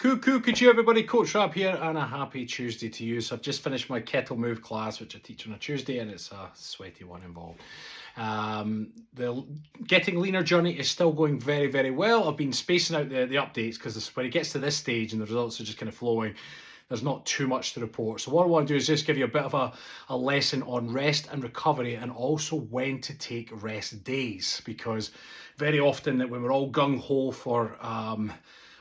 Could you everybody, Coach Rab here, and a happy Tuesday to you. So I've just finished my kettle move class, which I teach on a Tuesday, and it's a sweaty one involved. The getting leaner journey is still going very, very well. I've been spacing out the updates because when it gets to this stage and the results are just kind of flowing, there's not too much to report. So what I want to do is just give you a bit of a lesson on rest and recovery, and also when to take rest days, because very often that when we're all gung-ho for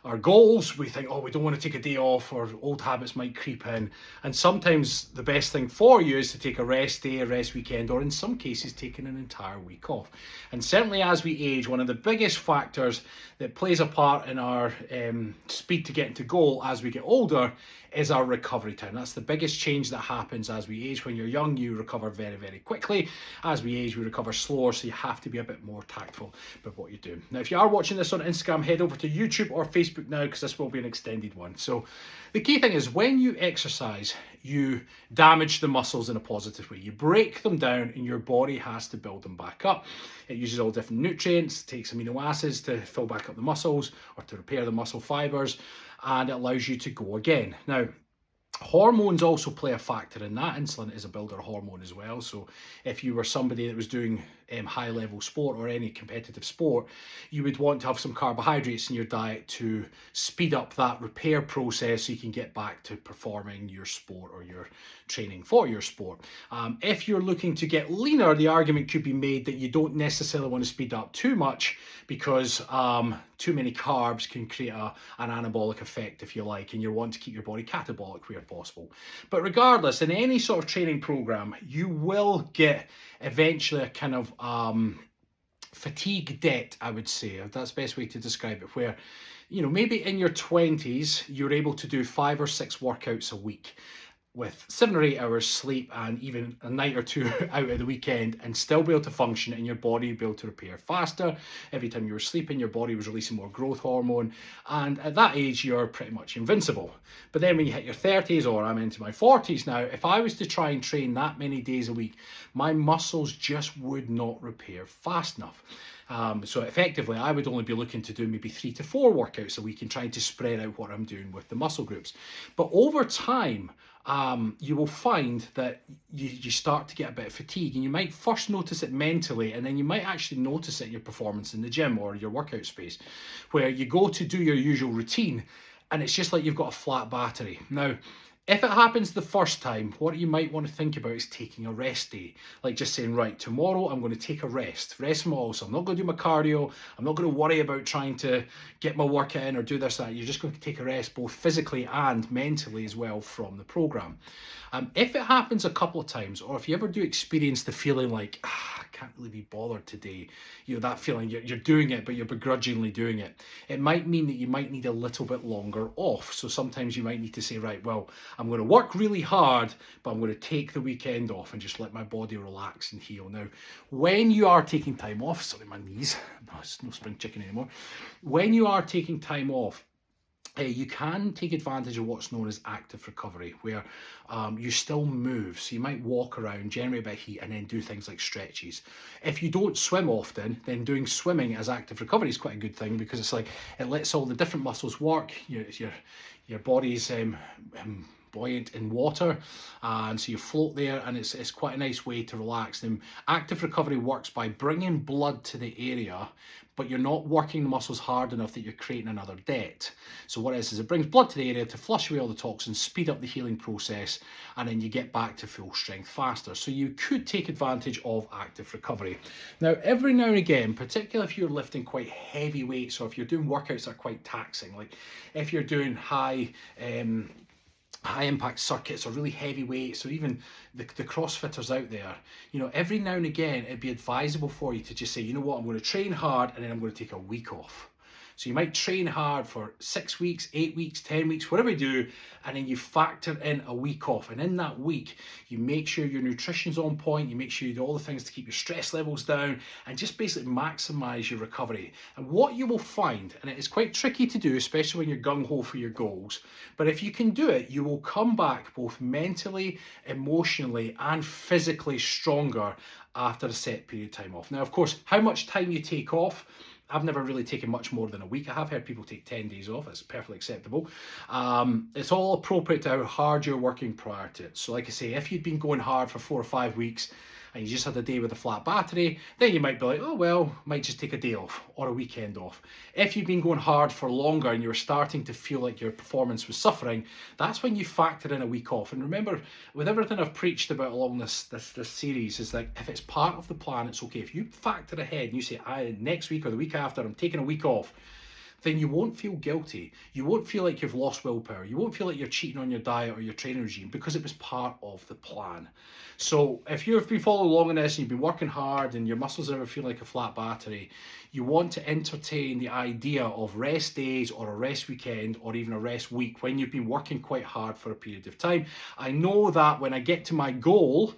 our goals, we think, oh, we don't want to take a day off, or old habits might creep in. And sometimes the best thing for you is to take a rest day, a rest weekend, or in some cases taking an entire week off. And certainly as we age, one of the biggest factors that plays a part in our speed to getting to goal as we get older is our recovery time. That's the biggest change that happens as we age. When you're young, you recover very, very quickly. As we age, we recover slower, so you have to be a bit more tactful about what you do. Now, if you are watching this on Instagram, head over to YouTube or Facebook now, because this will be an extended one. So the key thing is, when you exercise, you damage the muscles in a positive way. You break them down and your body has to build them back up. It uses all different nutrients, takes amino acids to fill back up the muscles or to repair the muscle fibers, and it allows you to go again. Now, hormones also play a factor in that. Insulin is a builder hormone as well. So if you were somebody that was doing high level sport or any competitive sport, you would want to have some carbohydrates in your diet to speed up that repair process so you can get back to performing your sport or your training for your sport. If you're looking to get leaner, the argument could be made that you don't necessarily want to speed up too much, because too many carbs can create an anabolic effect, if you like, and you want to keep your body catabolic where possible. But regardless, in any sort of training program, you will get eventually a kind of fatigue debt, I would say. That's the best way to describe it, where, you know, maybe in your 20s, you're able to do 5 or 6 workouts a week with 7 or 8 hours sleep and even a night or two out at the weekend, and still be able to function, and your body be able to repair faster. Every time you were sleeping, your body was releasing more growth hormone, and at that age you're pretty much invincible. But then when you hit your 30s, or I'm into my 40s now, if I was to try and train that many days a week, my muscles just would not repair fast enough. So effectively, I would only be looking to do maybe 3 to 4 workouts a week and trying to spread out what I'm doing with the muscle groups. But over time, you will find that you start to get a bit of fatigue, and you might first notice it mentally, and then you might actually notice it in your performance in the gym or your workout space, where you go to do your usual routine and it's just like you've got a flat battery. Now, if it happens the first time, what you might want to think about is taking a rest day. Like just saying, right, tomorrow I'm going to take a rest from all. So I'm not going to do my cardio. I'm not going to worry about trying to get my workout in or do this, that. You're just going to take a rest, both physically and mentally as well, from the program. If it happens a couple of times, or if you ever do experience the feeling like, I can't really be bothered today, you know, that feeling, you're doing it, but you're begrudgingly doing it, it might mean that you might need a little bit longer off. So sometimes you might need to say, right, well, I'm going to work really hard, but I'm going to take the weekend off and just let my body relax and heal. Now, when you are taking time off, sorry, my knees, no, it's no spring chicken anymore. When you are taking time off, you can take advantage of what's known as active recovery, where you still move. So you might walk around, generate a bit of heat, and then do things like stretches. If you don't swim often, then doing swimming as active recovery is quite a good thing, because it's like it lets all the different muscles work. Your body's buoyant in water, and so you float there, and it's quite a nice way to relax. And active recovery works by bringing blood to the area, but you're not working the muscles hard enough that you're creating another debt. So what it is it brings blood to the area to flush away all the toxins, speed up the healing process, and then you get back to full strength faster. So you could take advantage of active recovery. Now, every now and again, particularly if you're lifting quite heavy weights, or if you're doing workouts that are quite taxing, like if you're doing high impact circuits or really heavy weights, or even the CrossFitters out there, you know, every now and again it'd be advisable for you to just say, you know what, I'm going to train hard and then I'm going to take a week off. So you might train hard for 6 weeks, 8 weeks, 10 weeks, whatever you do, and then you factor in a week off. And in that week, you make sure your nutrition's on point, you make sure you do all the things to keep your stress levels down, and just basically maximize your recovery. And what you will find, and it is quite tricky to do, especially when you're gung-ho for your goals, but if you can do it, you will come back both mentally, emotionally, and physically stronger after a set period of time off. Now, of course, how much time you take off I've never really taken much more than a week. I have heard people take 10 days off. It's perfectly acceptable. It's all appropriate to how hard you're working prior to it. So like I say, if you'd been going hard for 4 or 5 weeks and you just had a day with a flat battery, then you might be like, oh well, might just take a day off or a weekend off. If you've been going hard for longer and you're starting to feel like your performance was suffering, that's when you factor in a week off. And remember, with everything I've preached about along this series, is like, if it's part of the plan, it's okay. If you factor ahead and you say, next week or the week after, I'm taking a week off, then you won't feel guilty. You won't feel like you've lost willpower. You won't feel like you're cheating on your diet or your training regime, because it was part of the plan. So if you've been following along in this and you've been working hard and your muscles never feel like a flat battery, you want to entertain the idea of rest days or a rest weekend or even a rest week when you've been working quite hard for a period of time. I know that when I get to my goal,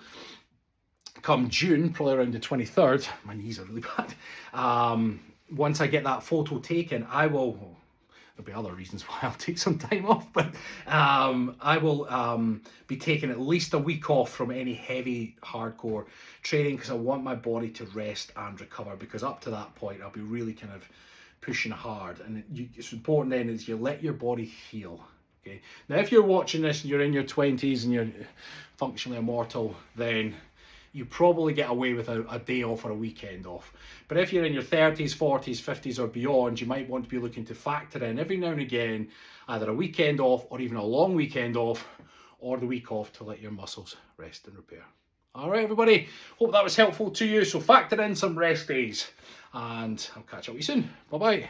come June, probably around the 23rd, my knees are really bad. Once I get that photo taken, there'll be other reasons why I'll take some time off, but I will be taking at least a week off from any heavy, hardcore training, because I want my body to rest and recover, because up to that point, I'll be really kind of pushing hard. And it's important then is you let your body heal. Okay. Now, if you're watching this and you're in your 20s and you're functionally immortal, then you probably get away with a day off or a weekend off. But if you're in your 30s, 40s, 50s or beyond, you might want to be looking to factor in every now and again either a weekend off or even a long weekend off, or the week off to let your muscles rest and repair. All right, everybody, hope that was helpful to you. So factor in some rest days, and I'll catch up with you soon. Bye-bye.